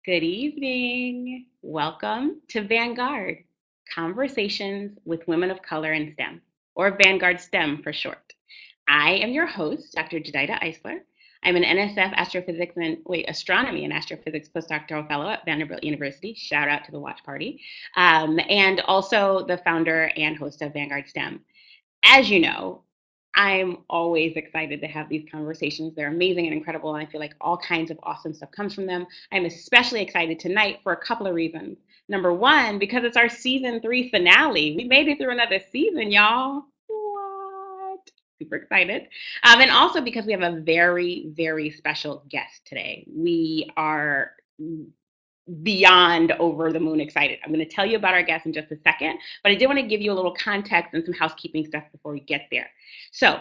Good evening. Welcome to Vanguard, Conversations with Women of Color in STEM, or Vanguard STEM for short. I am your host, Dr. Jadida Eisler. I'm an NSF astronomy and astrophysics postdoctoral fellow at Vanderbilt University. Shout out to the watch party. And also the founder and host of Vanguard STEM. As you know, I'm always excited to have these conversations. They're amazing and incredible, and I feel like all kinds of awesome stuff comes from them. I'm especially excited tonight for a couple of reasons. Number one, because it's our season 3 finale. We made it through another season, y'all. What? Super excited. And also because we have a very, very special guest today. We are beyond over the moon excited. I'm going to tell you about our guest in just a second, but I did want to give you a little context and some housekeeping stuff before we get there. So,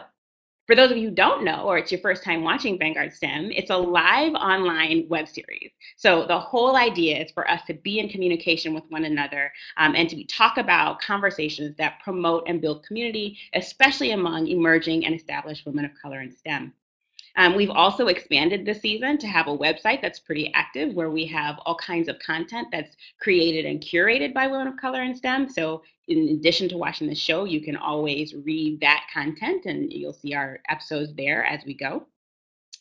for those of you who don't know, or it's your first time watching Vanguard STEM, it's a live online web series. So the whole idea is for us to be in communication with one another and to talk about conversations that promote and build community, especially among emerging and established women of color in STEM. We've also expanded this season to have a website that's pretty active where we have all kinds of content that's created and curated by women of color in STEM. So in addition to watching the show, you can always read that content and you'll see our episodes there as we go.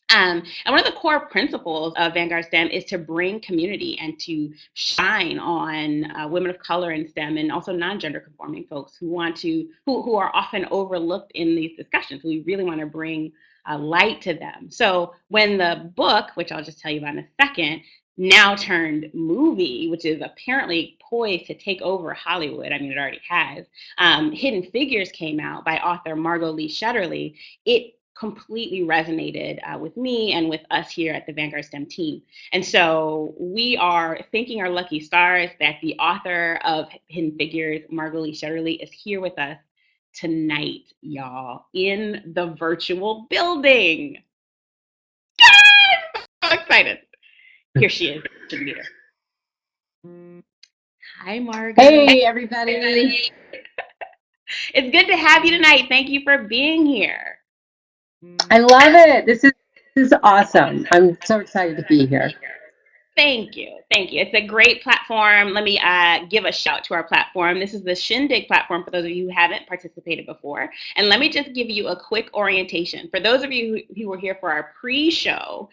And one of the core principles of Vanguard STEM is to bring community and to shine on women of color in STEM and also non-gender conforming folks who are often overlooked in these discussions. We really want to bring light to them. So when the book, which I'll just tell you about in a second, now turned movie, which is apparently poised to take over Hollywood. I mean, it already has. Hidden Figures came out by author Margot Lee Shetterly. It completely resonated with me and with us here at the Vanguard STEM team. And so we are thanking our lucky stars that the author of Hidden Figures, Margot Lee Shetterly, is here with us tonight, y'all, in the virtual building. Yes! I'm so excited. Here she is. Hi, Margot. Hey, everybody. It's good to have you tonight. Thank you for being here. I love it. This is awesome. I'm so excited to be here. Thank you. Thank you. It's a great platform. Let me give a shout to our platform. This is the Shindig platform for those of you who haven't participated before. And let me just give you a quick orientation. For those of you who were here for our pre-show,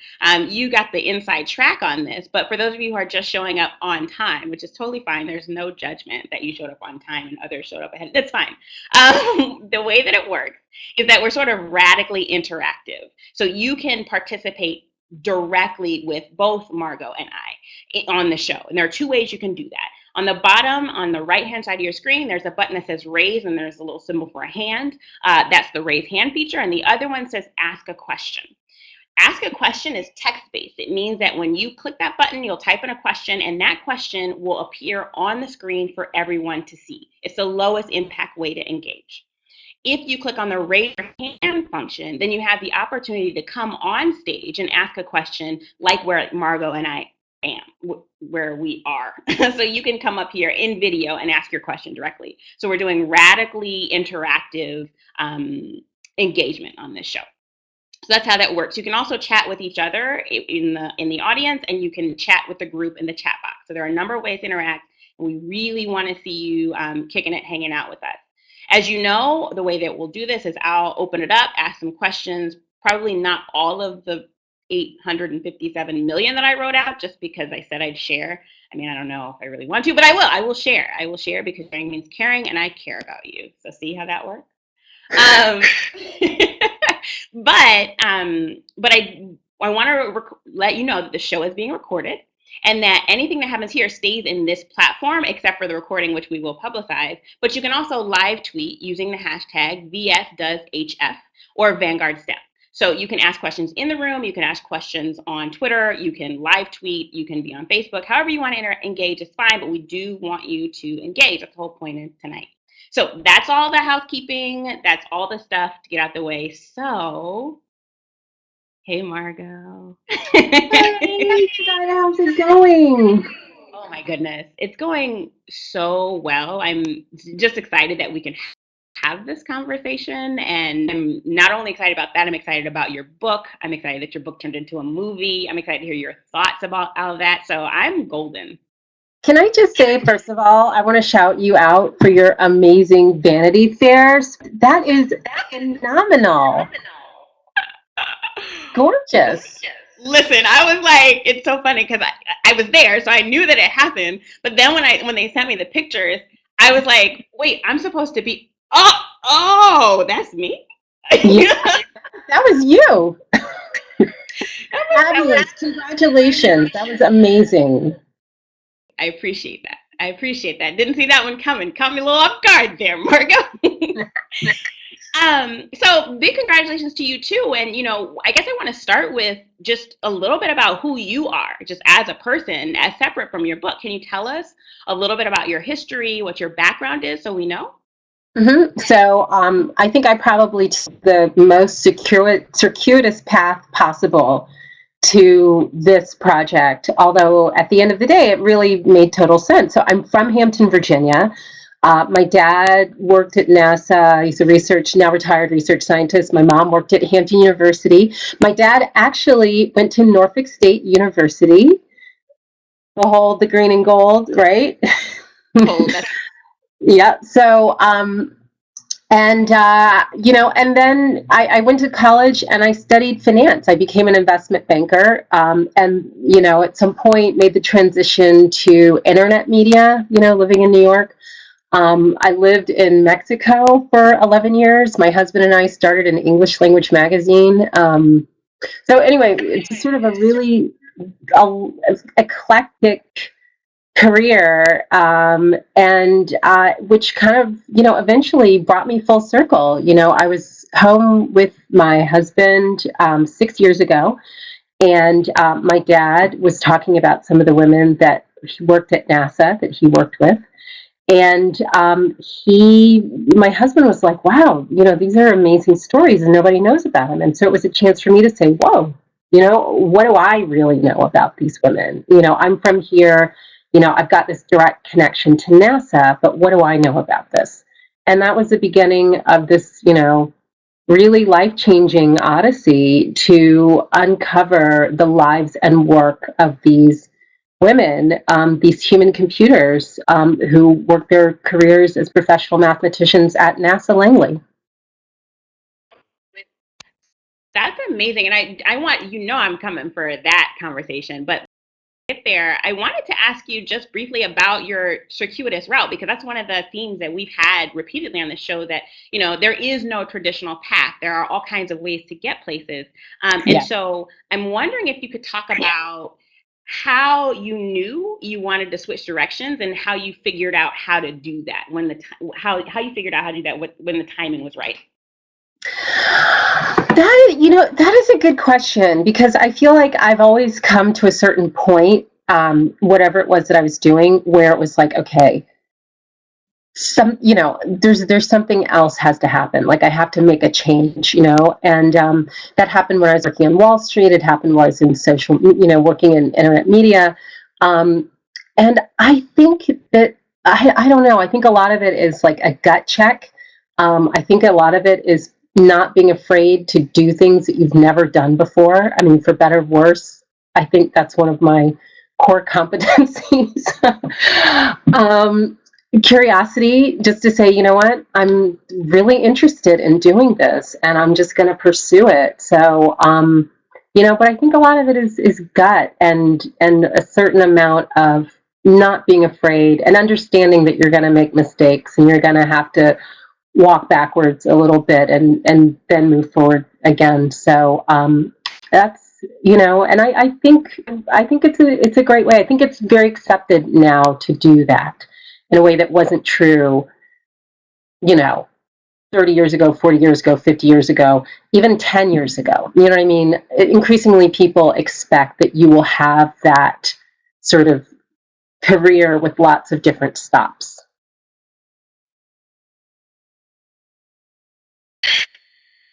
you got the inside track on this. But for those of you who are just showing up on time, which is totally fine, there's no judgment that you showed up on time and others showed up ahead. That's fine. The way that it works is that we're sort of radically interactive. So you can participate directly with both Margot and I on the show. And there are two ways you can do that. On the bottom, on the right-hand side of your screen, there's a button that says raise, and there's a little symbol for a hand. That's the raise hand feature. And the other one says ask a question. Ask a question is text-based. It means that when you click that button, you'll type in a question, and that question will appear on the screen for everyone to see. It's the lowest impact way to engage. If you click on the raise your hand function, then you have the opportunity to come on stage and ask a question like where Margot and I am, where we are. So you can come up here in video and ask your question directly. So we're doing radically interactive engagement on this show. So that's how that works. You can also chat with each other in the audience, and you can chat with the group in the chat box. So there are a number of ways to interact, and we really want to see you kicking it, hanging out with us. As you know, the way that we'll do this is I'll open it up, ask some questions, probably not all of the 857 million that I wrote out, just because I said I'd share. I mean, I don't know if I really want to, but I will. I will share. I will share because sharing means caring, and I care about you. So see how that works? But I want to let you know that the show is being recorded, and that anything that happens here stays in this platform except for the recording, which we will publicize. But you can also live tweet using the hashtag VSDoesHF or VanguardSTEM. So you can ask questions in the room, you can ask questions on Twitter, you can live tweet, you can be on Facebook. However you want to engage is fine, but we do want you to engage. That's the whole point of tonight. So that's all the housekeeping. That's all the stuff to get out the way. So, hey, Margot. Hey, how's it going? Oh my goodness. It's going so well. I'm just excited that we can have this conversation. And I'm not only excited about that, I'm excited about your book. I'm excited that your book turned into a movie. I'm excited to hear your thoughts about all of that. So I'm golden. Can I just say, first of all, I want to shout you out for your amazing Vanity Fairs. That is phenomenal. Gorgeous. Listen, I was like, it's so funny because I was there, so I knew that it happened. But then when they sent me the pictures, I was like, wait, I'm supposed to be. Oh, that's me. Yeah, that was you. Fabulous. Congratulations. That was amazing. I appreciate that. I appreciate that. Didn't see that one coming. Caught me a little off guard there, Margot. So big congratulations to you too. And I guess I want to start with just a little bit about who you are, just as a person, as separate from your book. Can you tell us a little bit about your history, what your background is, so we know? So I think I probably took the most circuitous path possible to this project, although at the end of the day, it really made total sense. So I'm from Hampton, Virginia. My dad worked at NASA. He's a now retired research scientist. My mom worked at Hampton University. My dad actually went to Norfolk State University. Behold the green and gold, right? Oh, Yeah. So, and then I went to college and I studied finance. I became an investment banker, and at some point made the transition to internet media. Living in New York. I lived in Mexico for 11 years. My husband and I started an English language magazine. So anyway, it's sort of a really eclectic career, and which kind of eventually brought me full circle. I was home with my husband 6 years ago, and my dad was talking about some of the women that he worked at NASA that he worked with, and my husband was like, wow, these are amazing stories and nobody knows about them. And so it was a chance for me to say, whoa, what do I really know about these women? I'm from here, I've got this direct connection to NASA, but what do I know about this? And that was the beginning of this, really life-changing odyssey to uncover the lives and work of these women, these human computers, who work their careers as professional mathematicians at NASA Langley. That's amazing. And I want, I'm coming for that conversation, but get there, I wanted to ask you just briefly about your circuitous route, because that's one of the themes that we've had repeatedly on the show, that there is no traditional path. There are all kinds of ways to get places, and so I'm wondering if you could talk about how you knew you wanted to switch directions and how you figured out how to do that how you figured out how to do that when the timing was right. That is a good question, because I feel like I've always come to a certain point, whatever it was that I was doing, where it was like, okay, there's something else has to happen. Like I have to make a change, and that happened when I was working on Wall Street. It happened when I was in working in internet media. And I think that, I don't know, I think a lot of it is like a gut check. I think a lot of it is not being afraid to do things that you've never done before. I mean, for better or worse, I think that's one of my core competencies. Curiosity, just to say, what, I'm really interested in doing this and I'm just going to pursue it. So, but I think a lot of it is gut and a certain amount of not being afraid and understanding that you're going to make mistakes and you're going to have to walk backwards a little bit and then move forward again. So that's, and I think it's a great way. I think it's very accepted now to do that in a way that wasn't true, 30 years ago, 40 years ago, 50 years ago, even 10 years ago. You know what I mean? Increasingly, people expect that you will have that sort of career with lots of different stops.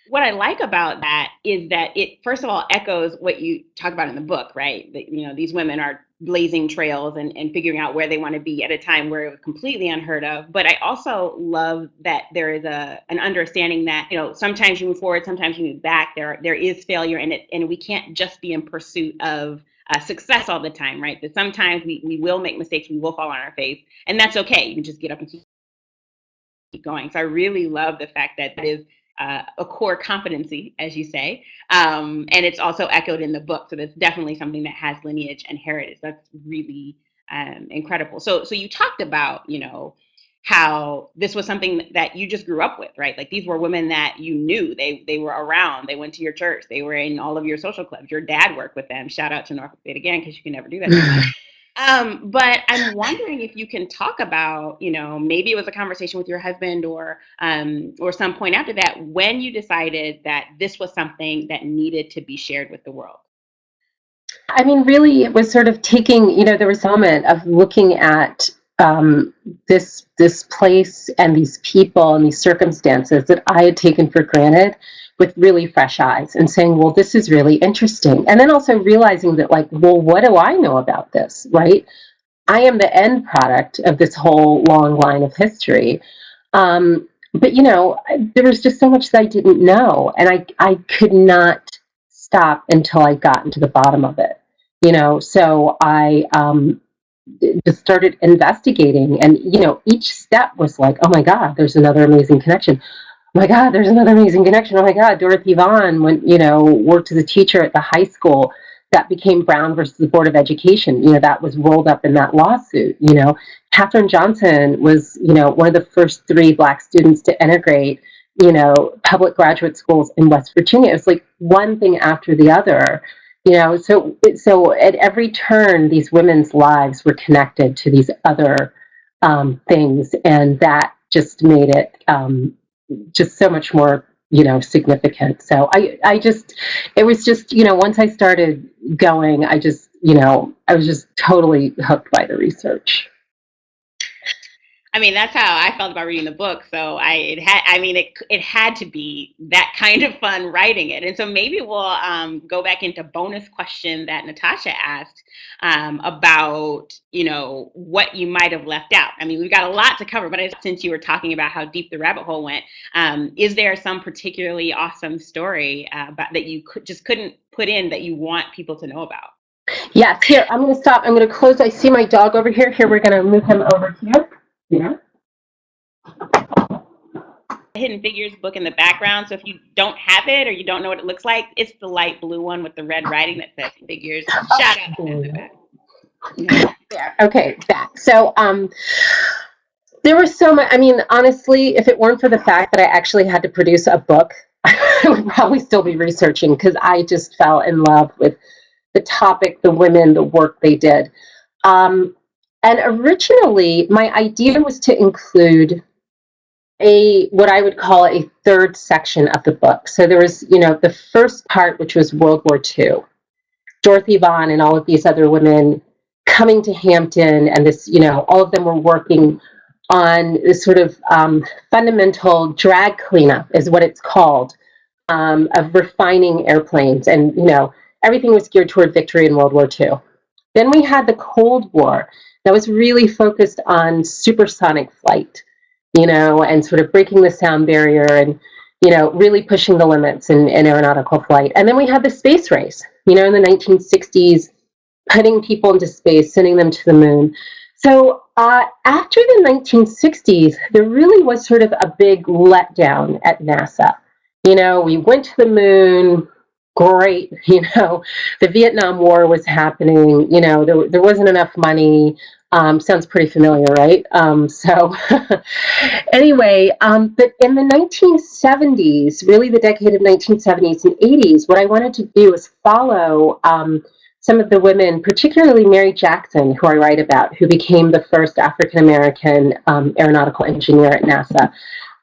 What I like about that is that it, first of all, echoes what you talk about in the book, right? That, you know, these women are blazing trails and figuring out where they want to be at a time where it was completely unheard of. But I also love that there is an understanding that, you know, sometimes you move forward, sometimes you move back. There is failure in it, and we can't just be in pursuit of success all the time, right? That sometimes we will make mistakes, we will fall on our face, and that's okay. You can just get up and keep going. So I really love the fact that that is a core competency, as you say, and it's also echoed in the book. So that's definitely something that has lineage and heritage. That's really incredible. So you talked about, you know, how this was something that you just grew up with, right? Like these were women that you knew. They were around. They went to your church. They were in all of your social clubs. Your dad worked with them. Shout out to Norfolk State again, because you can never do that too much. But I'm wondering if you can talk about, you know, maybe it was a conversation with your husband or some point after that when you decided that this was something that needed to be shared with the world. I mean, really, it was sort of taking, you know, there was a moment of looking at this place and these people and these circumstances that I had taken for granted with really fresh eyes and saying, well, this is really interesting. And then also realizing that, like, well, what do I know about this, right? I am the end product of this whole long line of history. But, you know, there was just so much that I didn't know. And I could not stop until I got into the bottom of it, you know. So I just started investigating. And, you know, each step was like, oh my God, there's another amazing connection. Oh my God, there's another amazing connection. Oh my God, Dorothy Vaughan, when, you know, worked as a teacher at the high school that became Brown versus the Board of Education, you know, that was rolled up in that lawsuit, you know. Katherine Johnson was, you know, one of the first 3 Black students to integrate, you know, public graduate schools in West Virginia. It was like one thing after the other, you know. So at every turn, these women's lives were connected to these other things, and that just made it just so much more, you know, significant. So I just, it was just, you know, once I started going, I just, you know, I was just totally hooked by the research. I mean, that's how I felt about reading the book. So it had to be that kind of fun writing it. And so maybe we'll go back into bonus question that Natasha asked about, you know, what you might have left out. I mean, we've got a lot to cover, but since you were talking about how deep the rabbit hole went, is there some particularly awesome story that you couldn't put in that you want people to know about? Yes, here, I'm going to stop. I'm going to close. I see my dog over here. Here, we're going to move him over here. Yeah. Hidden Figures book in the background. So if you don't have it or you don't know what it looks like, it's the light blue one with the red writing that says Figures. Shout out to the back. There. Okay, back. So there was so much. I mean, honestly, if it weren't for the fact that I actually had to produce a book, I would probably still be researching, because I just fell in love with the topic, the women, the work they did. And originally, my idea was to include what I would call a third section of the book. So there was, you know, the first part, which was World War II, Dorothy Vaughan and all of these other women coming to Hampton, and this, you know, all of them were working on this sort of fundamental drag cleanup, is what it's called, of refining airplanes. And, you know, everything was geared toward victory in World War II. Then we had the Cold War that was really focused on supersonic flight, you know, and sort of breaking the sound barrier and, you know, really pushing the limits in aeronautical flight. And then we had the space race, you know, in the 1960s, putting people into space, sending them to the moon. So after the 1960s, there really was sort of a big letdown at NASA. You know, we went to the moon, great, you know, the Vietnam War was happening, you know, there wasn't enough money. Sounds pretty familiar, right? So anyway, but in the 1970s, really the decade of 1970s and 80s, what I wanted to do was follow some of the women, particularly Mary Jackson, who I write about, who became the first African-American aeronautical engineer at NASA.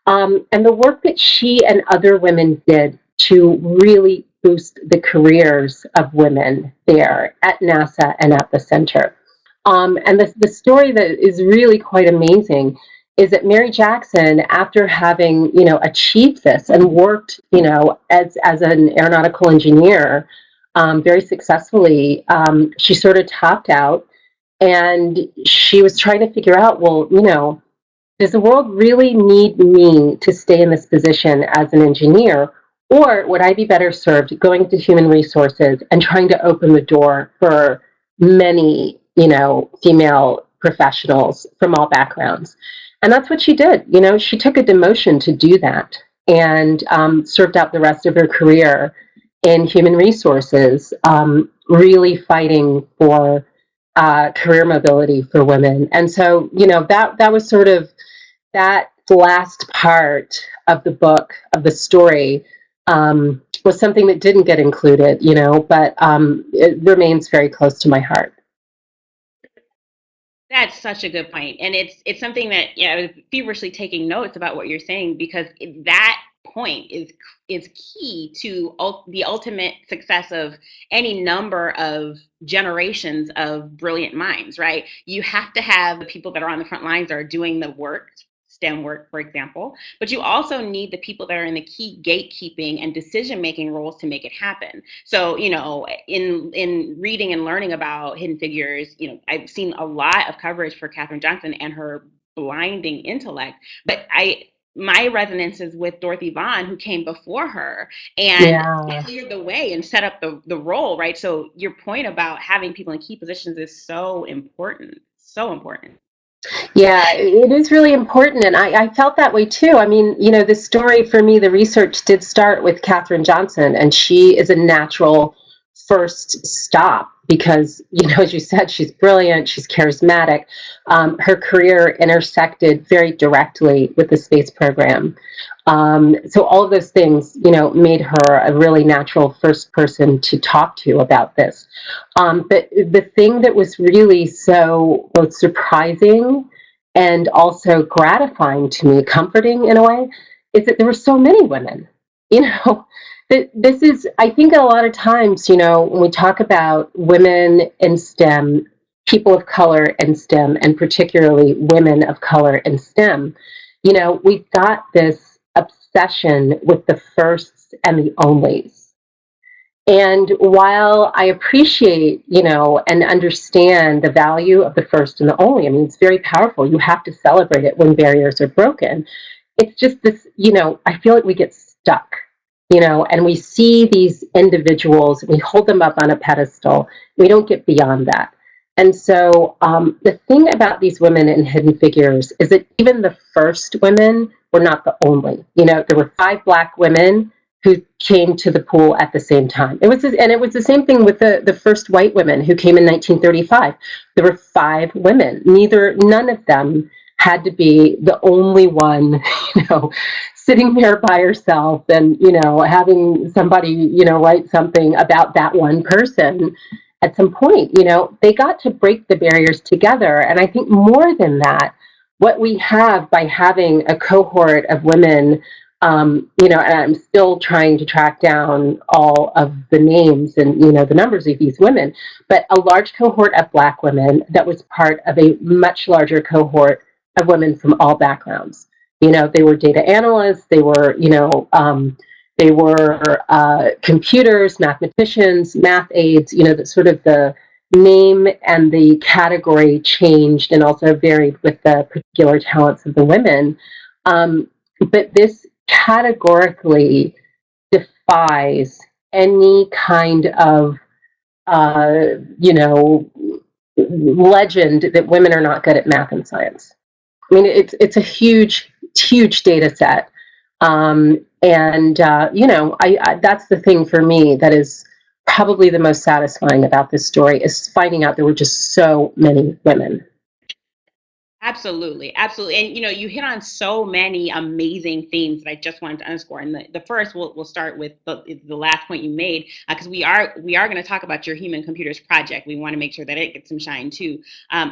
And the work that she and other women did to really boost the careers of women there at NASA and at the center. And the story that is really quite amazing is that Mary Jackson, after having, achieved this and worked, as an aeronautical engineer, very successfully, she sort of topped out, and she was trying to figure out, well, does the world really need me to stay in this position as an engineer? Or would I be better served going to human resources and trying to open the door for many, female professionals from all backgrounds? And that's what she did. She took a demotion to do that, and served out the rest of her career in human resources, really fighting for career mobility for women. And so, that was sort of that last part of the book, of the story, was something that didn't get included, but it remains very close to my heart. That's such a good point, and it's something that, I was feverishly taking notes about what you're saying, because that point is key to the ultimate success of any number of generations of brilliant minds, right? You have to have the people that are on the front lines that are doing the work, STEM work, for example, but you also need the people that are in the key gatekeeping and decision-making roles to make it happen. So, in reading and learning about Hidden Figures, I've seen a lot of coverage for Katherine Johnson and her blinding intellect, but my resonance is with Dorothy Vaughan, who came before her and Yeah. cleared the way and set up the role, right? So your point about having people in key positions is so important, so important. Yeah, it is really important. And I felt that way too. I mean, the story for me, the research did start with Katherine Johnson, and she is a natural first stop because, as you said, she's brilliant, she's charismatic. Her career intersected very directly with the space program. So all of those things, made her a really natural first person to talk to about this. But the thing that was really so both surprising and also gratifying to me, comforting in a way, is that there were so many women. This is, I think, a lot of times, when we talk about women in STEM, people of color in STEM, and particularly women of color in STEM, we've got this obsession with the firsts and the onlys. And while I appreciate, and understand the value of the first and the only, I mean, it's very powerful. You have to celebrate it when barriers are broken. It's just this, I feel like we get stuck, and we see these individuals, we hold them up on a pedestal. We don't get beyond that. And so the thing about these women in Hidden Figures is that even the first women were not the only. There were 5 Black women who came to the pool at the same time. It was the same thing with the first white women who came in 1935. There were 5 women. None of them had to be the only one, sitting there by herself and, having somebody, write something about that one person. At some point, they got to break the barriers together. And I think more than that, what we have by having a cohort of women, and I'm still trying to track down all of the names and, the numbers of these women, but a large cohort of Black women that was part of a much larger cohort of women from all backgrounds. They were data analysts, they were computers, mathematicians, math aides, that sort of the name and the category changed and also varied with the particular talents of the women. But this categorically defies any kind of, legend that women are not good at math and science. I mean, it's a huge, huge data set. That's the thing for me that is probably the most satisfying about this story, is finding out there were just so many women. Absolutely, absolutely. And you hit on so many amazing themes that I just wanted to underscore. And the first, we'll start with the last point you made, because we are going to talk about your Human Computers project. We want to make sure that it gets some shine too.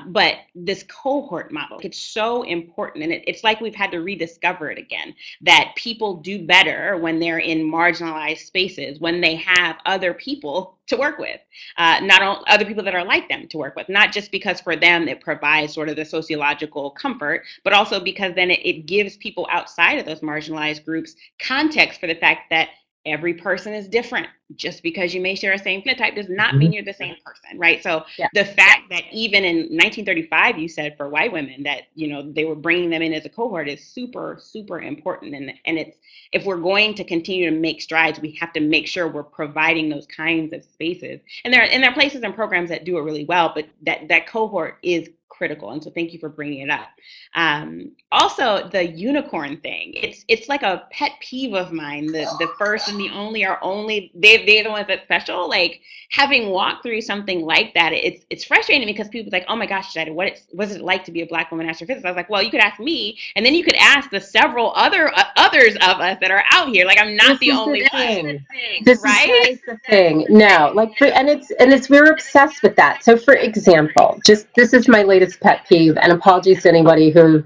But this cohort model, it's so important, and it's like we've had to rediscover it again. That people do better when they're in marginalized spaces, when they have other people to work with, not other people that are like them to work with, not just because for them it provides sort of the sociological comfort, but also because then it gives people outside of those marginalized groups context for the fact that every person is different. Just because you may share a same phenotype does not mean you're the same person, right? So Yeah. the fact that even in 1935, you said for white women that, you know, they were bringing them in as a cohort is super, super important. And it's, if we're going to continue to make strides, we have to make sure we're providing those kinds of spaces. And there are places and programs that do it really well, but that cohort is critical. And so thank you for bringing it up. Also, the unicorn thing, it's like a pet peeve of mine. The first and the only are only, they're the ones that's special. Like, having walked through something like that, it's frustrating because people are like, oh my gosh, Jada, what's it like to be a Black woman astrophysicist? I was like, well, you could ask me, and then you could ask the several others of us that are out here. Like, I'm not the only one. This right? is the thing. No, like we're obsessed with that. So for example, this is my latest pet peeve, and apologies to anybody who,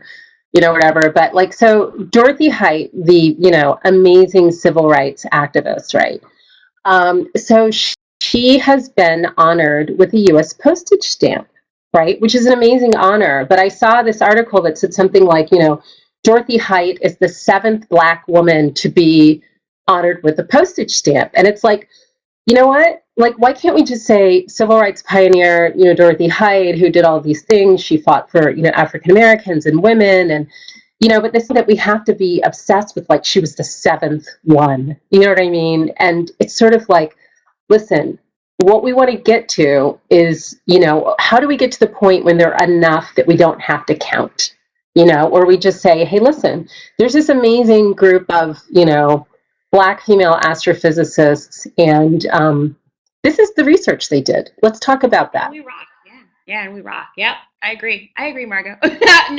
you know, whatever, but like, so Dorothy Height, the, you know, amazing civil rights activist, right? So she has been honored with a U.S. postage stamp, right? Which is an amazing honor. But I saw this article that said something like, you know, Dorothy Height is the 7th Black woman to be honored with a postage stamp. And it's like, you know what? Like, why can't we just say civil rights pioneer, you know, Dorothy Height, who did all these things? She fought for, you know, African Americans and women, and, you know, but this is that we have to be obsessed with, like, she was the 7th one. You know what I mean? And it's sort of like, listen, what we want to get to is, you know, how do we get to the point when there are enough that we don't have to count? You know, or we just say, hey, listen, there's this amazing group of, you know, Black female astrophysicists, and this is the research they did. Let's talk about that. And we rock. Yeah, and we rock. Yep, I agree, Margot.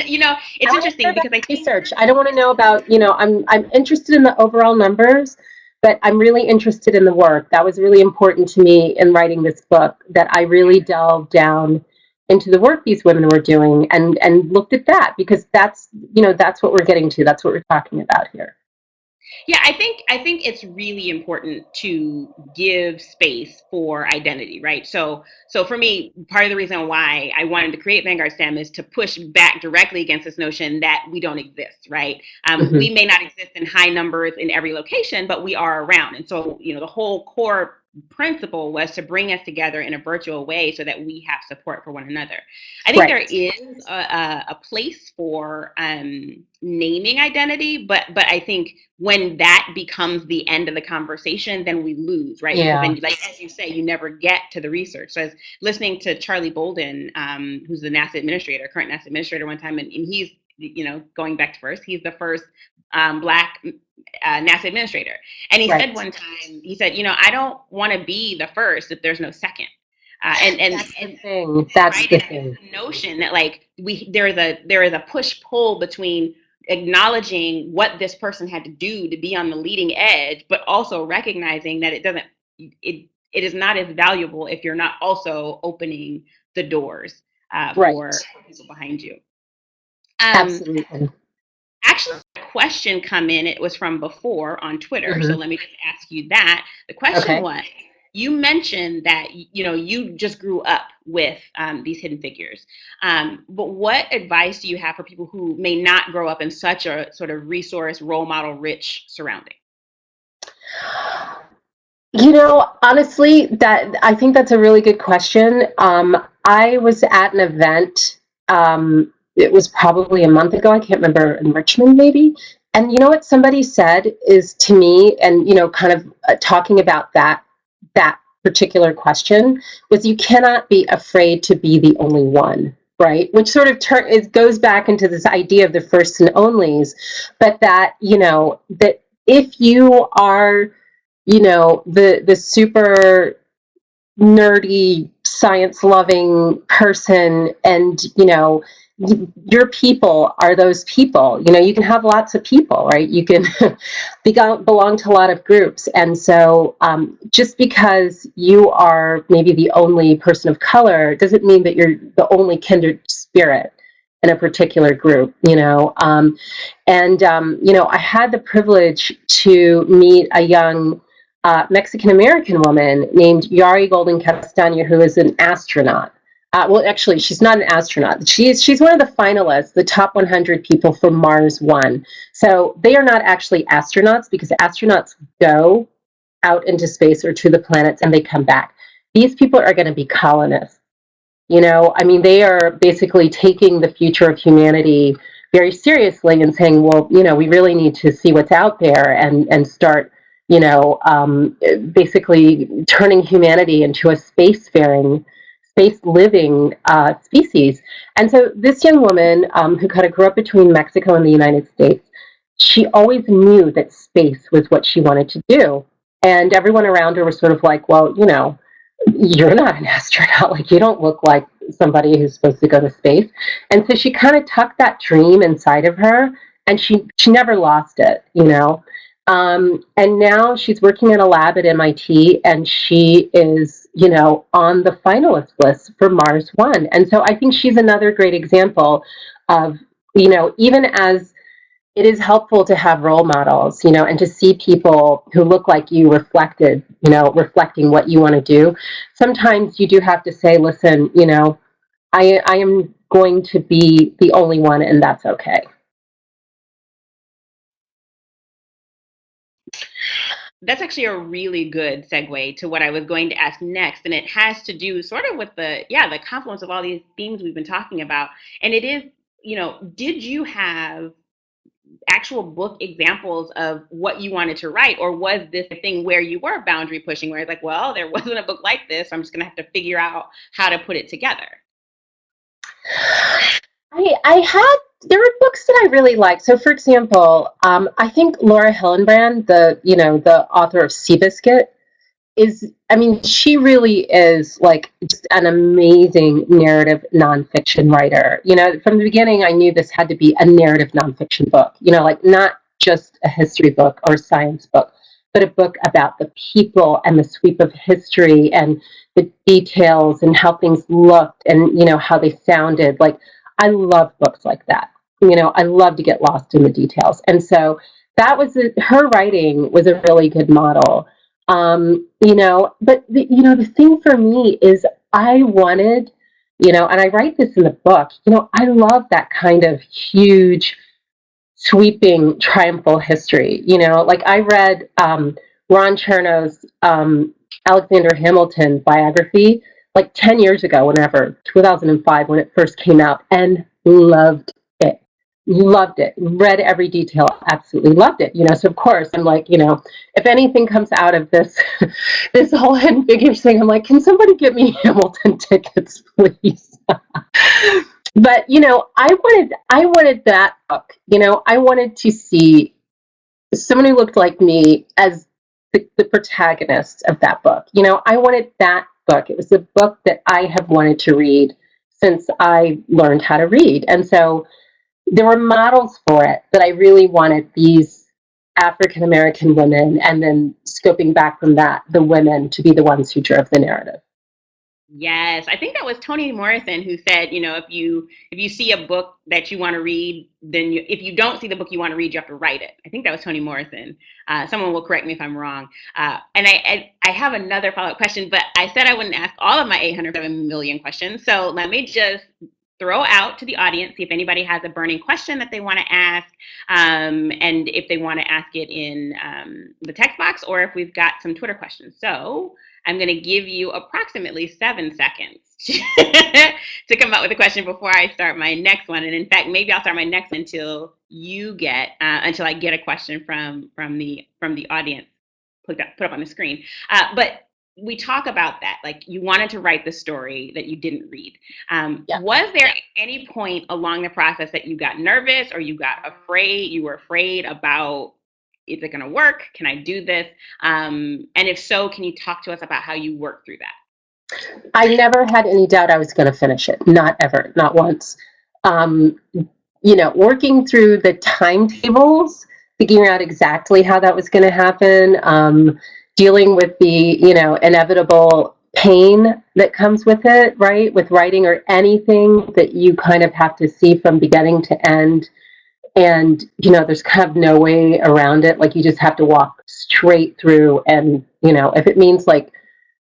You know, it's interesting because I think research. I don't want to know about, you know, I'm interested in the overall numbers, but I'm really interested in the work. That was really important to me in writing this book, that I really delved down into the work these women were doing and looked at that, because that's, you know, that's what we're getting to. That's what we're talking about here. Yeah, I think it's really important to give space for identity, right? So for me, part of the reason why I wanted to create VanguardSTEM is to push back directly against this notion that we don't exist, right? We may not exist in high numbers in every location, but we are around. And so, you know, the whole core principle was to bring us together in a virtual way so that we have support for one another. I think there is a place for naming identity, but I think when that becomes the end of the conversation, then we lose, right? Yeah. Because then, like, as you say, you never get to the research. So I was listening to Charlie Bolden, who's the current NASA administrator one time, and he's, you know, going back to first, he's the first Black NASA administrator. And he said one time, he said, you know, I don't want to be the first if there's no second. And that's the thing. That's right? The thing. The notion that, like, there is a push pull between acknowledging what this person had to do to be on the leading edge, but also recognizing that it is not as valuable if you're not also opening the doors for people behind you. Absolutely. Actually, a question come in. It was from before on Twitter, so let me just ask you that. The question was, you mentioned that, you know, you just grew up with these hidden figures, but what advice do you have for people who may not grow up in such a sort of resource, role model rich surrounding? You know, honestly, I think that's a really good question. I was at an event, it was probably a month ago, I can't remember, in Richmond maybe. And you know what somebody said is to me, and, you know, kind of talking about that particular question, was you cannot be afraid to be the only one, right? Which sort of it goes back into this idea of the firsts and onlys, but that, you know, that if you are, you know, the super nerdy, science loving person, and, you know, your people are those people. You know, you can have lots of people, right? You can belong to a lot of groups. And so just because you are maybe the only person of color doesn't mean that you're the only kindred spirit in a particular group, you know. You know, I had the privilege to meet a young Mexican-American woman named Yari Golden Castaño, who is an astronaut. Well, actually, she's not an astronaut. She's one of the finalists, the top 100 people for Mars One. So they are not actually astronauts, because astronauts go out into space or to the planets and they come back. These people are going to be colonists. I mean, they are basically taking the future of humanity very seriously and saying, well, we really need to see what's out there and start, basically turning humanity into a space-faring, space-living species. And so this young woman, who kind of grew up between Mexico and the United States, she always knew that space was what she wanted to do. And everyone around her was sort of like, well, you're not an astronaut. Like, you don't look like somebody who's supposed to go to space. And so she kind of tucked that dream inside of her, and she never lost it. And now she's working in a lab at MIT, and she is, on the finalist list for Mars One. And so I think she's another great example of, even as it is helpful to have role models, and to see people who look like you reflecting what you want to do. Sometimes you do have to say, listen, I am going to be the only one, and that's okay. That's actually a really good segue to what I was going to ask next. And it has to do sort of with the confluence of all these themes we've been talking about. And it is, did you have actual book examples of what you wanted to write, or was this a thing where you were boundary pushing, where it's like, well, there wasn't a book like this, so I'm just going to have to figure out how to put it together? There were books that I really liked. So, for example, I think Laura Hillenbrand, the author of Seabiscuit, she really is like just an amazing narrative nonfiction writer. From the beginning, I knew this had to be a narrative nonfiction book, like not just a history book or a science book, but a book about the people and the sweep of history and the details and how things looked and, how they sounded. Like, I love books like that. I love to get lost in the details. And so her writing was a really good model. But the thing for me is I wanted, and I write this in the book, I love that kind of huge, sweeping, triumphal history. Like I read Ron Chernow's Alexander Hamilton biography like 10 years ago, 2005, when it first came out, and loved it. Loved it. Read every detail. Absolutely loved it. So of course I'm like, if anything comes out of this, this whole Hidden Figures thing, I'm like, can somebody get me Hamilton tickets, please? But I wanted that book. I wanted to see someone who looked like me as the protagonist of that book. I wanted that book. It was a book that I have wanted to read since I learned how to read. And so there were models for it that I really wanted these African-American women, and then scoping back from that, the women to be the ones who drove the narrative. Yes, I think that was Toni Morrison who said, if you see a book that you want to read, then if you don't see the book you want to read, you have to write it. I think that was Toni Morrison. Someone will correct me if I'm wrong. And I have another follow-up question, but I said I wouldn't ask all of my 807 million questions. So let me just throw out to the audience, see if anybody has a burning question that they want to ask, and if they want to ask it in the text box, or if we've got some Twitter questions. So I'm going to give you approximately 7 seconds to come up with a question before I start my next one. And in fact, maybe I'll start my next one until I get a question from the audience put up on the screen. But we talk about that, like you wanted to write the story that you didn't read. Yeah. Was there any point along the process that you got nervous, or you were afraid about, is it going to work? Can I do this? And if so, can you talk to us about how you worked through that? I never had any doubt I was going to finish it. Not ever, not once. Working through the timetables, figuring out exactly how that was going to happen, dealing with the, inevitable pain that comes with it, right? With writing or anything that you kind of have to see from beginning to end. and there's kind of no way around it. Like, you just have to walk straight through, and if it means like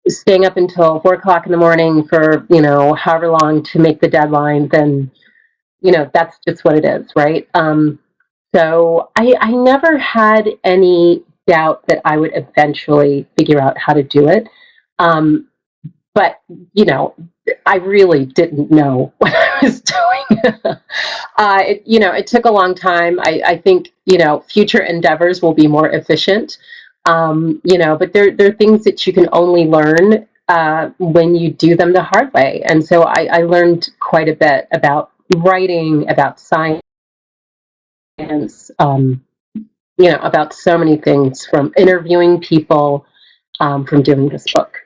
staying up until 4 o'clock in the morning for however long to make the deadline, then that's just what it is, right? So I never had any doubt that I would eventually figure out how to do it. Um, but I really didn't know what I was doing. It took a long time. I think future endeavors will be more efficient. But there are things that you can only learn when you do them the hard way. And so I learned quite a bit about writing, about science, about so many things, from interviewing people, from doing this book.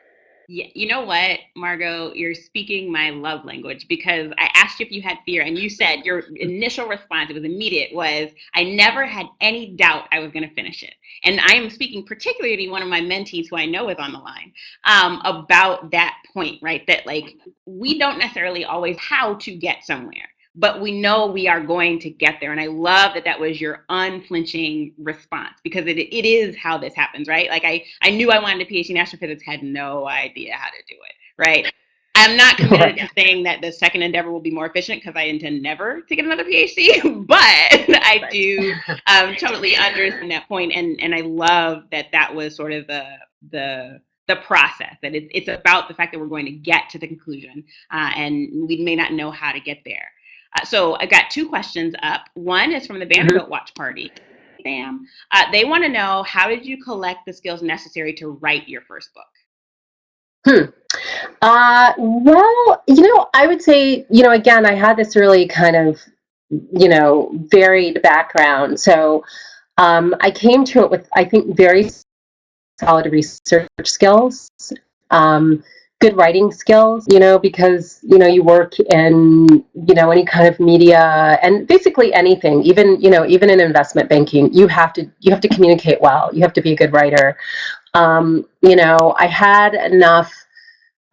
Yeah, you know what, Margot, you're speaking my love language, because I asked you if you had fear, and you said your initial response, it was immediate, was I never had any doubt I was going to finish it. And I am speaking particularly to one of my mentees who I know is on the line, about that point, right? That like, we don't necessarily always how to get somewhere, but we know we are going to get there. And I love that that was your unflinching response, because it is how this happens, right? Like, I knew I wanted a PhD in astrophysics, had no idea how to do it, right? I'm not committed to saying that the second endeavor will be more efficient, because I intend never to get another PhD, but I do totally understand that point. And I love that that was sort of the process, that it's about the fact that we're going to get to the conclusion, and we may not know how to get there. So I got two questions up. One is from the Vanderbilt Watch Party. Sam, they want to know, how did you collect the skills necessary to write your first book? Well, I would say, again, I had this really kind of, varied background. So I came to it with, I think, very solid research skills, good writing skills, because, you work in, any kind of media, and basically anything, even in investment banking, you have to communicate well. You have to be a good writer. I had enough,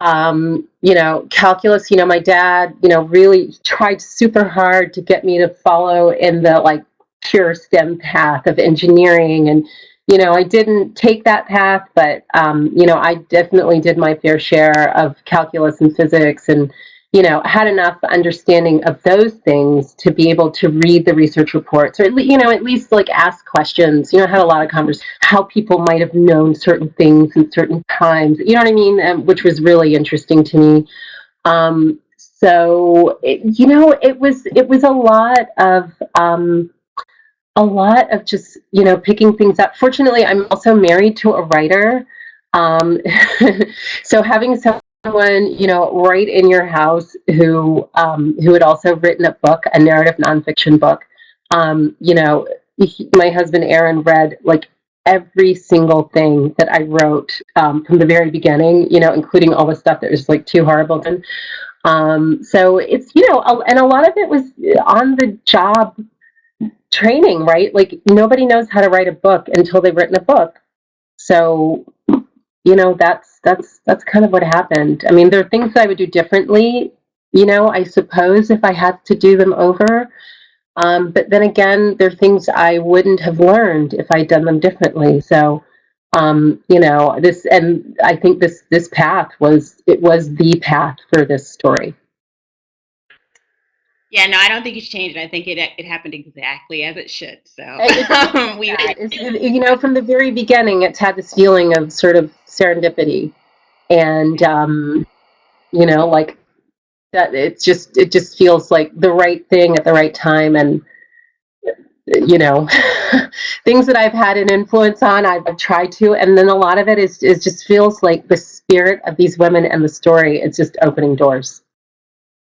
calculus. My dad, really tried super hard to get me to follow in the like pure STEM path of engineering. And, I didn't take that path, but, I definitely did my fair share of calculus and physics, and, had enough understanding of those things to be able to read the research reports, or at least like ask questions. I had a lot of conversations, how people might have known certain things in certain times, what I mean, which was really interesting to me. So it was a lot of just picking things up. Fortunately, I'm also married to a writer, so having someone right in your house who had also written a book, a narrative nonfiction book. My husband Aaron read like every single thing that I wrote, from the very beginning, including all the stuff that was like too horrible. So it's and a lot of it was on the job training, right? Like, nobody knows how to write a book until they've written a book. So that's kind of what happened. I mean, there are things that I would do differently, I suppose, if I had to do them over. But then again, there are things I wouldn't have learned if I'd done them differently. So, this, and I think this path was the path for this story. Yeah, no, I don't think it's changed. I think it happened exactly as it should. So from the very beginning, it's had this feeling of sort of serendipity, and like that. It just feels like the right thing at the right time, and things that I've had an influence on, I've tried to, and then a lot of it is just feels like the spirit of these women and the story. It's just opening doors.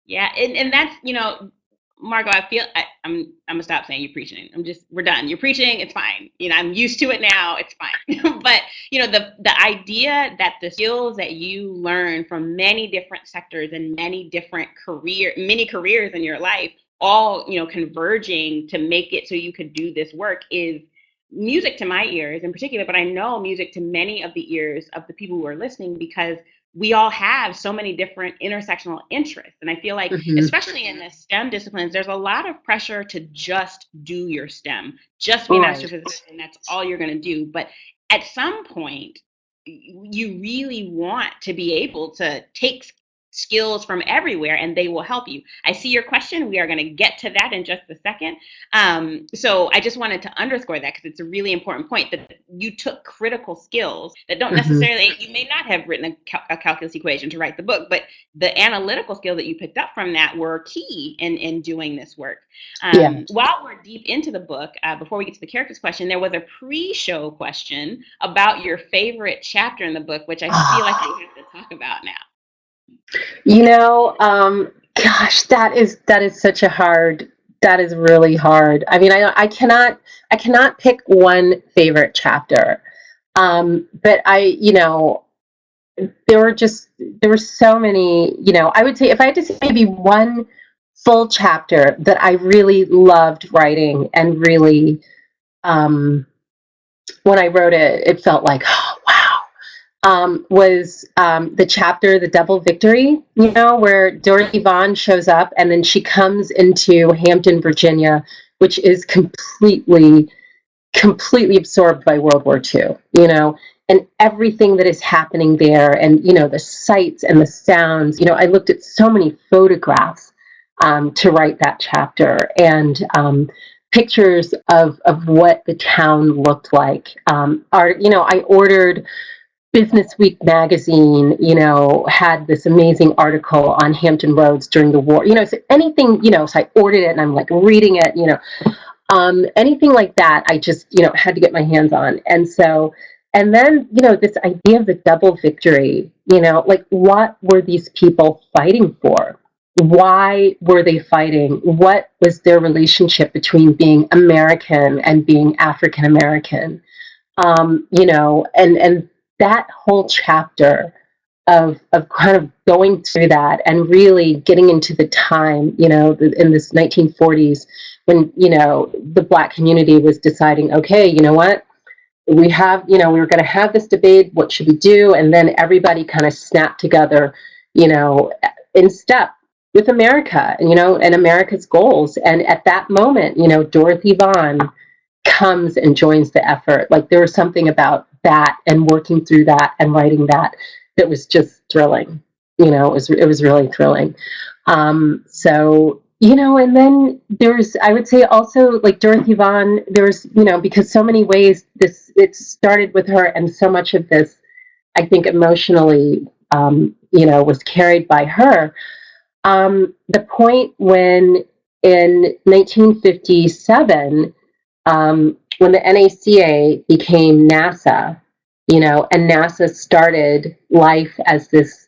Yeah, and that's Margot, I'm gonna stop saying you're preaching. We're done. You're preaching. It's fine. I'm used to it now. It's fine. But the idea that the skills that you learn from many different sectors and many different many careers in your life, all converging to make it so you could do this work, is music to my ears in particular, but I know music to many of the ears of the people who are listening, because we all have so many different intersectional interests. And I feel like, Mm-hmm. especially in the STEM disciplines, there's a lot of pressure to just do your STEM, just be an Right. astrophysicist, and that's all you're going to do. But at some point, you really want to be able to take skills from everywhere and they will help you. I see your question. We are going to get to that in just a second. So I just wanted to underscore that, because it's a really important point, that you took critical skills that don't Mm-hmm. necessarily, you may not have written a calculus equation to write the book, but the analytical skill that you picked up from that were key in doing this work. Yeah. While we're deep into the book, before we get to the characters question, there was a pre-show question about your favorite chapter in the book, which I feel like we have to talk about now. You know, gosh, that is such a hard. That is really hard. I mean, I cannot pick one favorite chapter. But there were so many. I would say, if I had to say maybe one full chapter that I really loved writing, and really, when I wrote it, it felt like, oh, wow. Was the chapter "The Double Victory," where Dorothy Vaughan shows up, and then she comes into Hampton, Virginia, which is completely absorbed by World War II, and everything that is happening there, and the sights and the sounds. I looked at so many photographs to write that chapter, and pictures of what the town looked like. I ordered Business Week magazine, had this amazing article on Hampton Roads during the war. So anything, so I ordered it, and I'm like reading it, anything like that, I just, had to get my hands on. And then, this idea of the double victory, like, what were these people fighting for? Why were they fighting? What was their relationship between being American and being African American? And that whole chapter of kind of going through that, and really getting into the time, in this 1940s, when, the Black community was deciding, okay, you know what, we were going to have this debate, what should we do? And then everybody kind of snapped together, in step with America, and America's goals. And at that moment, Dorothy Vaughan comes and joins the effort. Like, there was something about that, and working through that and writing that was just thrilling. It was really thrilling. And then there's, I would say also, like, Dorothy Vaughan, there's, because so many ways it started with her, and so much of this, I think, emotionally, was carried by her. The point when, in 1957, when the NACA became NASA, and NASA started life as this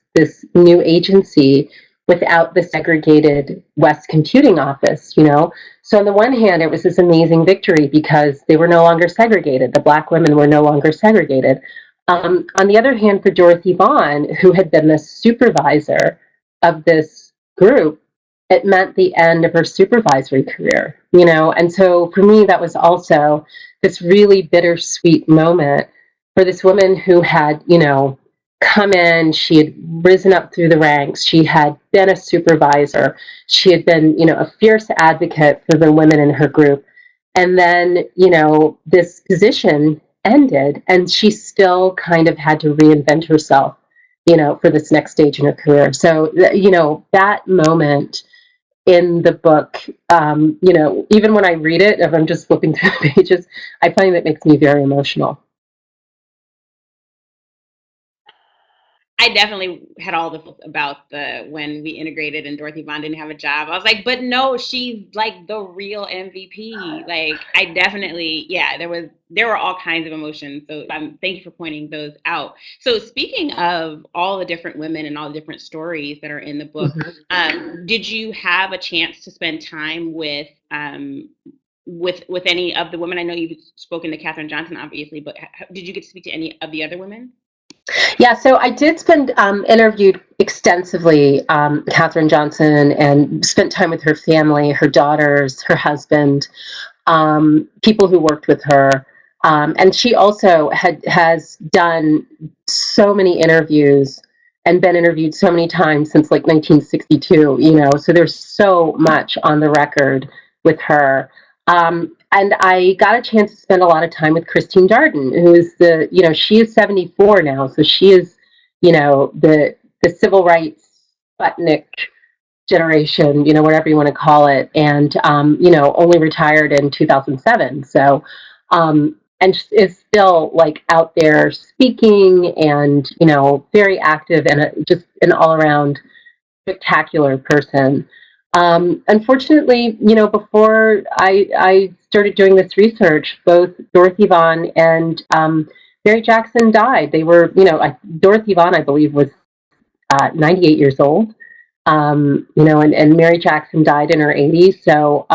new agency without the segregated West Computing Office, So on the one hand, it was this amazing victory, because they were no longer segregated. The Black women were no longer segregated. On the other hand, for Dorothy Vaughan, who had been the supervisor of this group, it meant the end of her supervisory career, And so for me, that was also this really bittersweet moment for this woman who had, come in, she had risen up through the ranks, she had been a supervisor, she had been, a fierce advocate for the women in her group. And then, this position ended, and she still kind of had to reinvent herself, for this next stage in her career. So, that moment in the book, even when I read it, if I'm just flipping through the pages, I find that makes me very emotional. I definitely had all the about the when we integrated and Dorothy Vaughan didn't have a job. I was like, but no, she's like the real MVP. Like, I definitely, yeah, there were all kinds of emotions. So thank you for pointing those out. So speaking of all the different women and all the different stories that are in the book, did you have a chance to spend time with any of the women? I know you've spoken to Katherine Johnson, obviously, but did you get to speak to any of the other women? Yeah, so I did interviewed extensively Katherine Johnson, and spent time with her family, her daughters, her husband, people who worked with her. And she also has done so many interviews and been interviewed so many times since like 1962, so there's so much on the record with her. And I got a chance to spend a lot of time with Christine Darden, who is she is 74 now, so she is, the civil rights Sputnik generation, whatever you want to call it, and only retired in 2007. So, and is still like out there speaking, and very active, and just an all around spectacular person. Unfortunately, before I started doing this research, both Dorothy Vaughan and Mary Jackson died. They were, Dorothy Vaughan, I believe, was 98 years old, and Mary Jackson died in her 80s. So,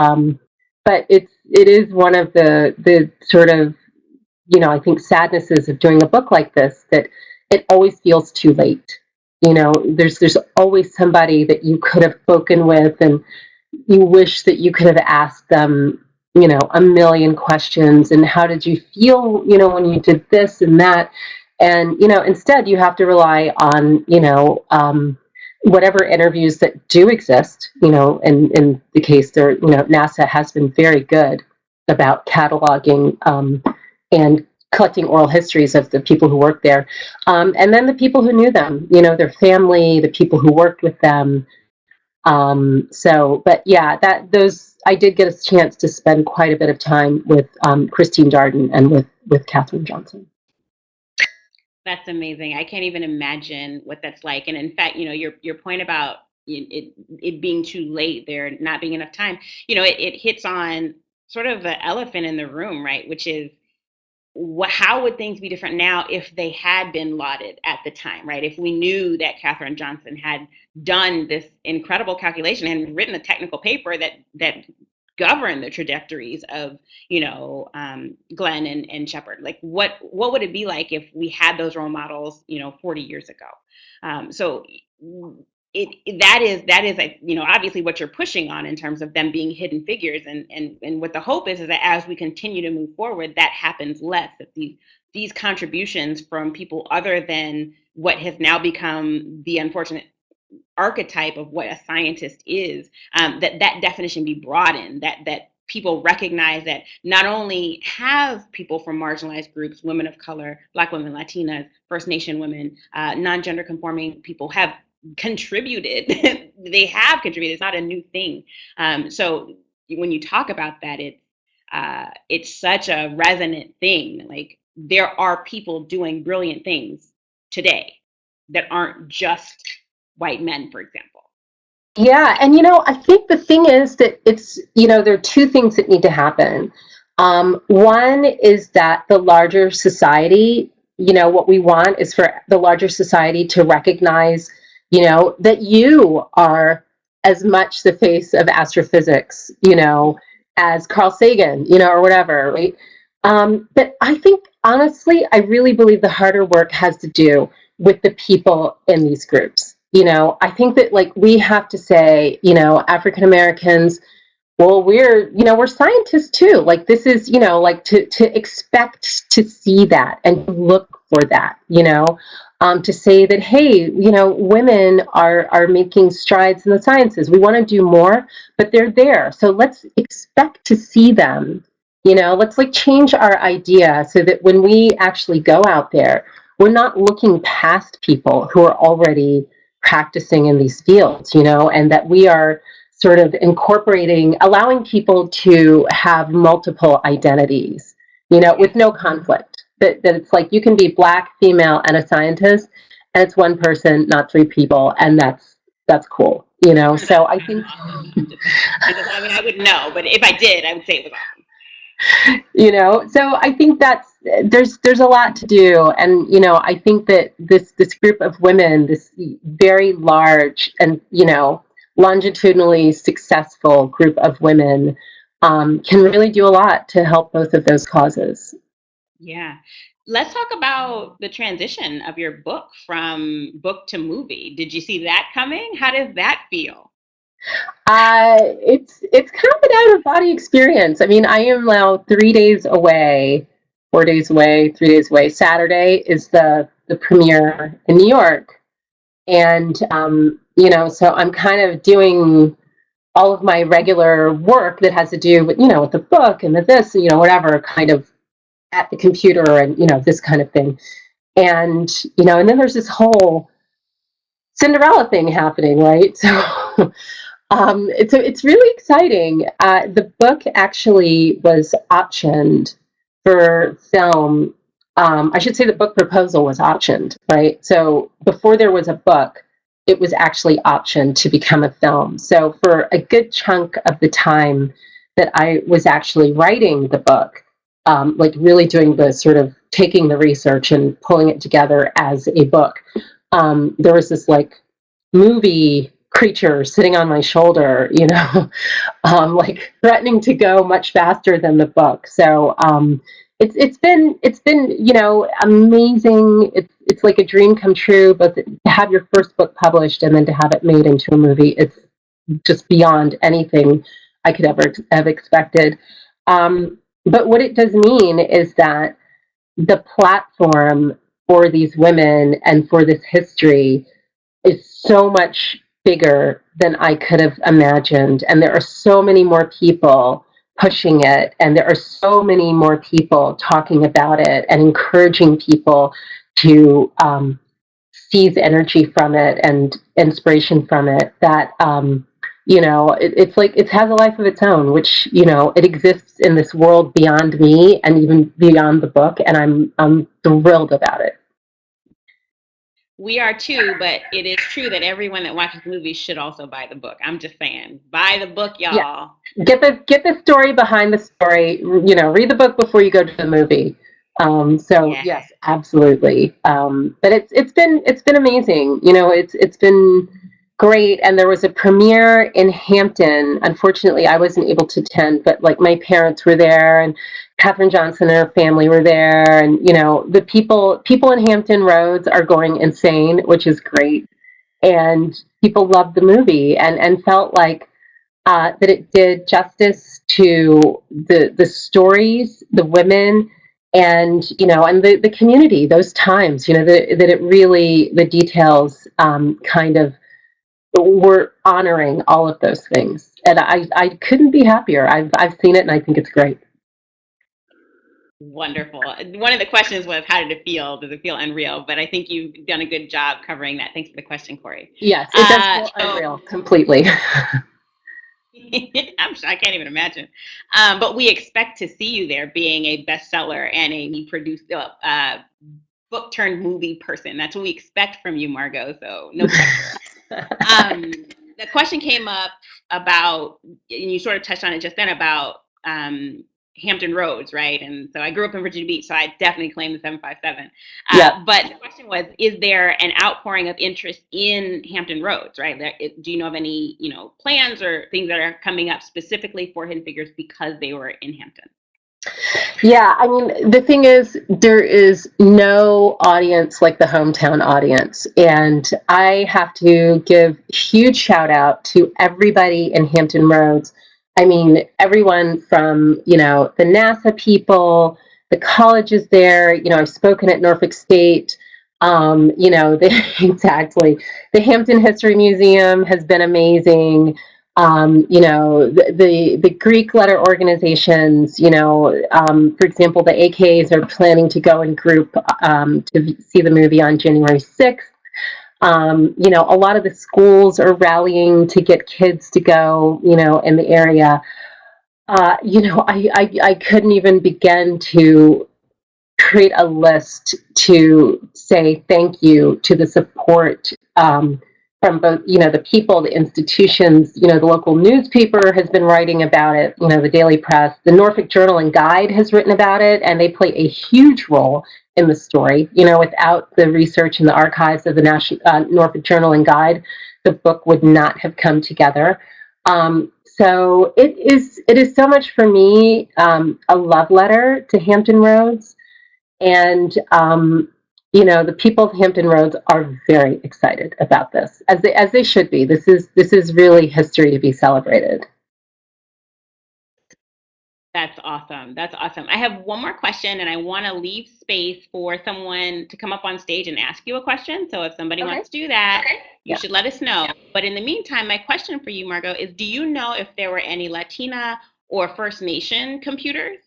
but it is one of the sort of, I think sadnesses of doing a book like this, that it always feels too late. There's always somebody that you could have spoken with, and you wish that you could have asked them, a million questions. And how did you feel, when you did this and that? And, instead you have to rely on, whatever interviews that do exist, in the case there, NASA has been very good about cataloging and collecting oral histories of the people who worked there. And then the people who knew them, their family, the people who worked with them. But yeah, I did get a chance to spend quite a bit of time with Christine Darden and with Katherine Johnson. That's amazing. I can't even imagine what that's like. And in fact, your point about it being too late, there not being enough time, it hits on sort of the elephant in the room, right? Which is, how would things be different now if they had been lauded at the time, right? If we knew that Katherine Johnson had done this incredible calculation and written a technical paper that govern the trajectories of Glenn and Shepard. Like what would it be like if we had those role models 40 years ago? So that is like, obviously what you're pushing on in terms of them being hidden figures, and what the hope is that as we continue to move forward, that happens less, that these contributions from people other than what has now become the unfortunate archetype of what a scientist is, that definition be broadened, that people recognize that not only have people from marginalized groups, women of color, Black women, Latinas, First Nation women, non-gender conforming people have contributed, they have contributed, it's not a new thing. So when you talk about that, it's such a resonant thing. Like, there are people doing brilliant things today that aren't just white men, for example. Yeah, and I think the thing is that it's, there are two things that need to happen. One is that the larger society, what we want is for the larger society to recognize, that you are as much the face of astrophysics, as Carl Sagan, or whatever, right? But I think, honestly, I really believe the harder work has to do with the people in these groups. I think that, like, we have to say, African Americans, well, we're scientists too. Like, this is, like, to expect to see that and look for that, to say that, hey, women are making strides in the sciences. We want to do more, but they're there. So let's expect to see them. Let's like change our idea so that when we actually go out there, we're not looking past people who are already practicing in these fields, and that we are sort of incorporating, allowing people to have multiple identities, with no conflict. That it's like you can be Black, female, and a scientist, and it's one person, not three people, and that's cool, So I think, I mean, I wouldn't know, but if I did, I would say it was awesome. So I think there's a lot to do, and I think that this group of women, this very large and longitudinally successful group of women, can really do a lot to help both of those causes. Yeah. Let's talk about the transition of your book from book to movie. Did you see that coming? How does that feel? It's kind of an out of body experience. I mean, I am now 3 days away 4 days away, 3 days away. Saturday is the premiere in New York. And, so I'm kind of doing all of my regular work that has to do with, with the book and with this, whatever, kind of at the computer and, this kind of thing. And, and then there's this whole Cinderella thing happening, right? So it's really exciting. The book actually was optioned for film. I should say the book proposal was optioned, right? So before there was a book, it was actually optioned to become a film. So for a good chunk of the time that I was actually writing the book, like really doing the sort of taking the research and pulling it together as a book, there was this like movie creature sitting on my shoulder, like threatening to go much faster than the book. So it's been amazing. It's like a dream come true, but to have your first book published and then to have it made into a movie, it's just beyond anything I could ever have expected. But what it does mean is that the platform for these women and for this history is so much bigger than I could have imagined. And there are so many more people pushing it, and there are so many more people talking about it and encouraging people to seize energy from it and inspiration from it that it's like it has a life of its own, which it exists in this world beyond me and even beyond the book, and I'm thrilled about it. We are too, but it is true that everyone that watches movies should also buy the book. I'm just saying, buy the book, y'all. Yeah. Get the story behind the story. Read the book before you go to the movie. Yes, absolutely. But it's been amazing. It's been great. And there was a premiere in Hampton. Unfortunately, I wasn't able to attend, but like my parents were there, and Katherine Johnson and her family were there, and the people in Hampton Roads are going insane, which is great. And people loved the movie and felt like that it did justice to the stories, the women, and and the community. Those times, that it really, the details kind of were honoring all of those things, and I couldn't be happier. I've seen it, and I think it's great. Wonderful. One of the questions was, how did it feel? Does it feel unreal? But I think you've done a good job covering that. Thanks for the question, Corey. Yes, it does feel unreal, completely. I can't even imagine. But we expect to see you there being a bestseller and a produced book turned movie person. That's what we expect from you, Margot. So no pressure. The question came up about, and you sort of touched on it just then, about Hampton Roads, right? And so I grew up in Virginia Beach, so I definitely claim the 757. But the question was, is there an outpouring of interest in Hampton Roads, right? Do you know of any, plans or things that are coming up specifically for Hidden Figures because they were in Hampton? Yeah, I mean, the thing is, there is no audience like the hometown audience. And I have to give huge shout out to everybody in Hampton Roads. I mean, everyone from, the NASA people, the colleges there, I've spoken at Norfolk State, exactly. The Hampton History Museum has been amazing. The Greek letter organizations, for example, the AKs are planning to go in group to see the movie on January 6th. A lot of the schools are rallying to get kids to go, in the area. I couldn't even begin to create a list to say thank you to the support from both, the people, the institutions, the local newspaper has been writing about it, the Daily Press, the Norfolk Journal and Guide has written about it, and they play a huge role in the story. Without the research and the archives of the Norfolk Journal and Guide, the book would not have come together. So it is so much for me, a love letter to Hampton Roads. And the people of Hampton Roads are very excited about this, as they should be. This is really history to be celebrated. That's awesome. That's awesome. I have one more question, and I want to leave space for someone to come up on stage and ask you a question. So if somebody Okay. wants to do that, you Yeah. should let us know. But in the meantime, my question for you, Margot, is do you know if there were any Latina or First Nation computers?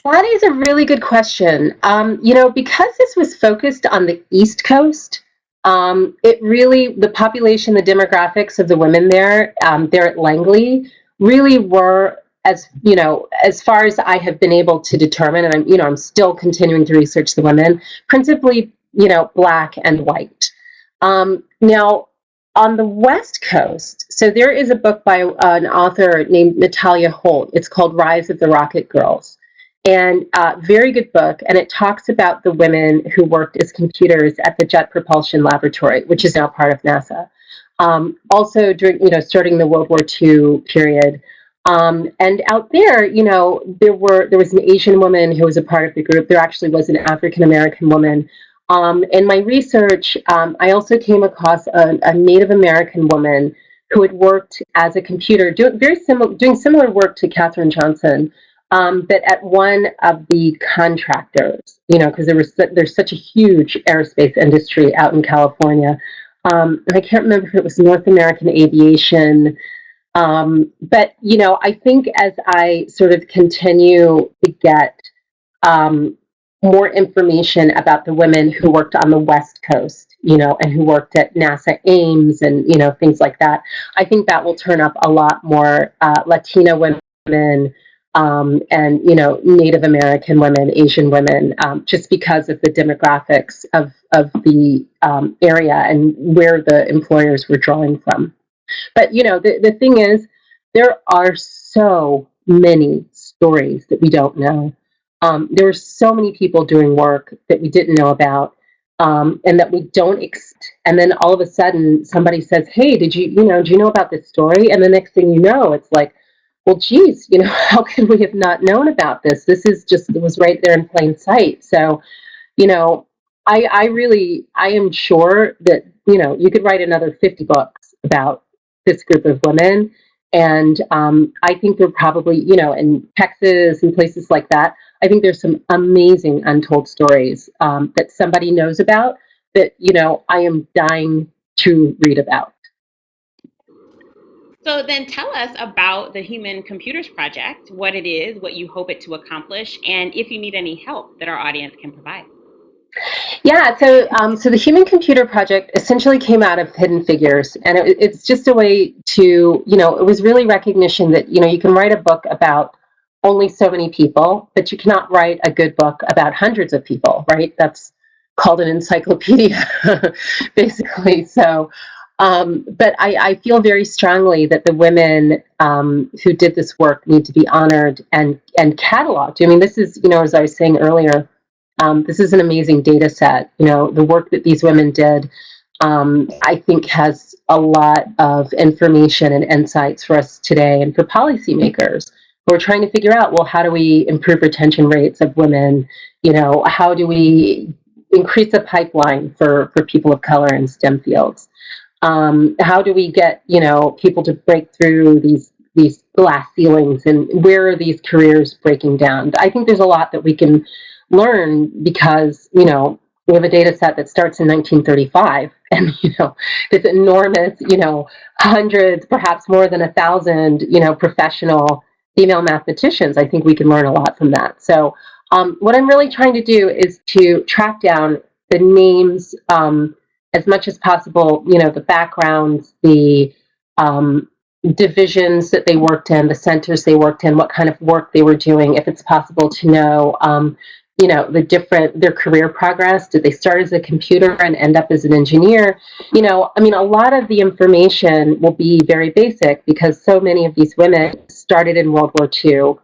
That is a really good question. Because this was focused on the East Coast, it really, the population, the demographics of the women there at Langley, really were, as far as I have been able to determine, and I'm still continuing to research the women, principally, Black and white. Now, on the West Coast, so there is a book by an author named Natalia Holt. It's called Rise of the Rocket Girls. And very good book, and it talks about the women who worked as computers at the Jet Propulsion Laboratory, which is now part of NASA. Also, during starting the World War II period, and out there, there was an Asian woman who was a part of the group. There actually was an African American woman. In my research, I also came across a Native American woman who had worked as a computer, doing similar work to Katherine Johnson, but at one of the contractors, because there's such a huge aerospace industry out in California. I can't remember if it was North American Aviation, but I think as I sort of continue to get more information about the women who worked on the West Coast, and who worked at NASA Ames and, things like that. I think that will turn up a lot more Latina women, and, Native American women, Asian women, just because of the demographics of the area and where the employers were drawing from. But, the thing is, there are so many stories that we don't know. There are so many people doing work that we didn't know about, and that we don't. And then all of a sudden, somebody says, "Hey, do you know about this story?" And the next thing you know, it's like, "Well, geez, how could we have not known about this? It was right there in plain sight." So, you know, I am sure that you could write another 50 books about this group of women. And I think they're probably, in Texas and places like that, I think there's some amazing untold stories that somebody knows about that, I am dying to read about. So then tell us about the Human Computers Project, what it is, what you hope it to accomplish, and if you need any help that our audience can provide. Yeah, so the Human Computer Project essentially came out of Hidden Figures, and it's just a way to, it was really recognition that, you can write a book about only so many people, but you cannot write a good book about hundreds of people, right? That's called an encyclopedia, basically. So, but I feel very strongly that the women who did this work need to be honored and cataloged. I mean, this is, as I was saying earlier, this is an amazing data set. The work that these women did, I think, has a lot of information and insights for us today and for policymakers who are trying to figure out, well, how do we improve retention rates of women? How do we increase the pipeline for people of color in STEM fields? How do we get, people to break through these glass ceilings, and where are these careers breaking down? I think there's a lot that we can learn because, we have a data set that starts in 1935, and, this enormous, hundreds, perhaps more than 1,000, professional female mathematicians. I think we can learn a lot from that. So what I'm really trying to do is to track down the names, as much as possible, the backgrounds, the divisions that they worked in, the centers they worked in, what kind of work they were doing, if it's possible to know, their career progress. Did they start as a computer and end up as an engineer? A lot of the information will be very basic because so many of these women started in World War II,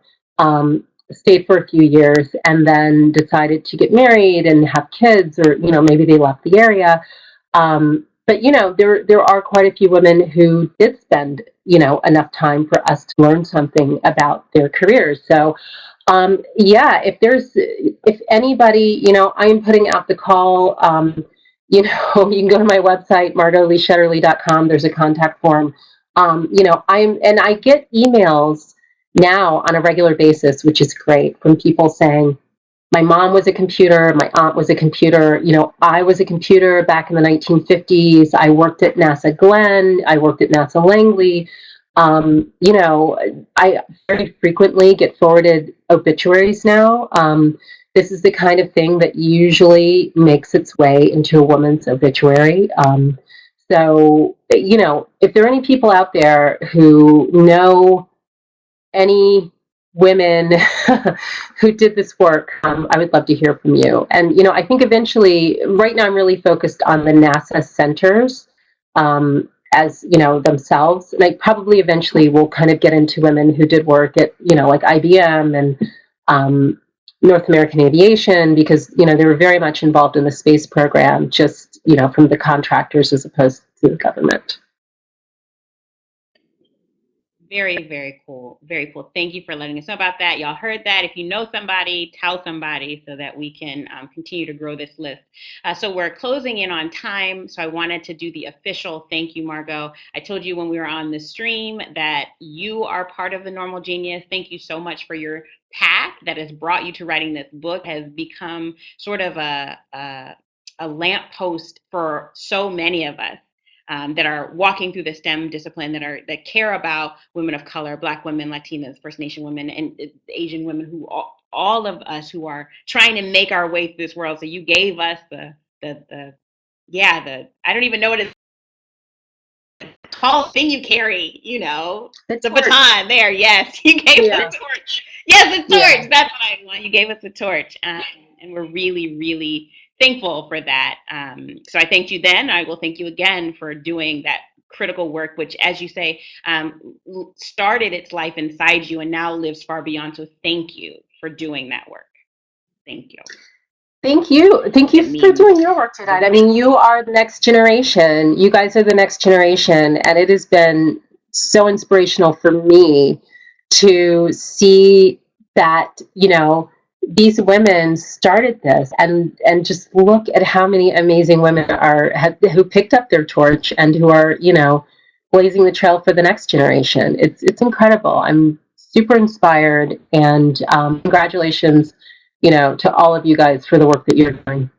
stayed for a few years, and then decided to get married and have kids, or, maybe they left the area. But there are quite a few women who did spend enough time for us to learn something about their careers. So yeah, if anybody, I am putting out the call. You can go to my website, MargotLeeShetterly.com. There's a contact form. I get emails now on a regular basis, which is great, from people saying, my mom was a computer, my aunt was a computer, I was a computer back in the 1950s. I worked at NASA Glenn, I worked at NASA Langley. I very frequently get forwarded obituaries now. This is the kind of thing that usually makes its way into a woman's obituary. So, if there are any people out there who know any women who did this work, I would love to hear from you. And, I think eventually, right now I'm really focused on the NASA centers as, themselves. And I probably eventually will kind of get into women who did work at, like IBM and North American Aviation, because, they were very much involved in the space program, just, from the contractors as opposed to the government. Very, very cool. Very cool. Thank you for letting us know about that. Y'all heard that. If you know somebody, tell somebody so that we can continue to grow this list. So we're closing in on time. So I wanted to do the official thank you, Margot. I told you when we were on the stream that you are part of the Normal Genius. Thank you so much for your path that has brought you to writing this book, has become sort of a lamppost for so many of us. That are walking through the STEM discipline, that care about women of color, Black women, Latinas, First Nation women, and Asian women, who all of us who are trying to make our way through this world. So you gave us the I don't even know what it's tall thing you carry, the baton there. Yes, you gave us the torch. Yes, the torch. Yeah. That's what I want. You gave us the torch, and we're really, really thankful for that. So I thanked you then. I will thank you again for doing that critical work, which, as you say, started its life inside you and now lives far beyond. So thank you for doing that work. Thank you. Thank you. Thank you for doing your work tonight. I mean, you are the next generation. You guys are the next generation. And it has been so inspirational for me to see that, these women started this, and just look at how many amazing women who picked up their torch and who are, blazing the trail for the next generation. It's incredible. I'm super inspired, and congratulations, to all of you guys for the work that you're doing.